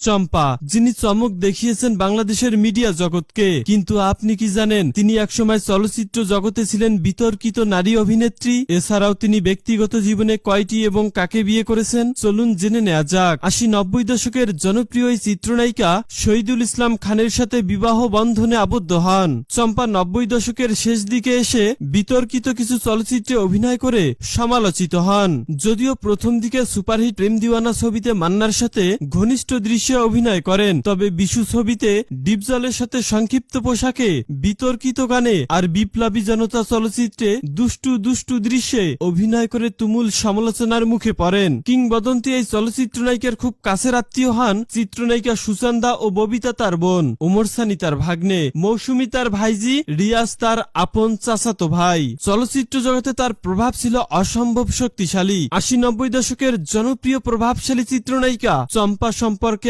চম্পা, যিনি চমক দেখিয়েছেন বাংলাদেশের মিডিয়া জগৎকে। কিন্তু আপনি কি জানেন তিনি একসময় চলচ্চিত্র জগতে ছিলেন বিতর্কিত নারী অভিনেত্রী? এছাড়াও তিনি ব্যক্তিগত জীবনে কয়টি এবং কাকে বিয়ে করেছেন চলুন জেনে নেওয়া যাক। ৮০-৯০ দশকের জনপ্রিয় এই চিত্রনায়িকা শহীদুল ইসলাম খানের সাথে বিবাহ বন্ধনে আবদ্ধ হন। চম্পা ৯০ দশকের শেষ দিকে এসে বিতর্কিত কিছু চলচ্চিত্রে অভিনয় করে সমালোচিত হন। যদিও প্রথম দিকে সুপারহিট প্রেম দিওয়ানা ছবিতে মান্নার সাথে ঘনিষ্ঠ দৃশ্য অভিনয় করেন, তবে বিশু ছবিতে ডিপজলের সাথে সংক্ষিপ্ত পোশাকে, বিতর্কিত গানে আর বিপ্লবী জনতা চলচ্চিত্রে দুষ্টু দুষ্টু দৃশ্যে অভিনয় করে তুমুল সমালোচনার মুখে পড়েন। কিংবদন্তি এই চলচ্চিত্র নায়িকার খুব কাছের আত্মীয় হন চিত্রনায়িকা সুচান্দা ও ববিতা তার বোন, ওমর সানি তার ভাগ্নে, মৌসুমী তার ভাইজি, রিয়াজ তার আপন চাচাতো ভাই। চলচ্চিত্র জগতে তার প্রভাব ছিল অসম্ভব শক্তিশালী। ৮০-৯০ দশকের জনপ্রিয় প্রভাবশালী চিত্রনায়িকা চম্পা সম্পর্কে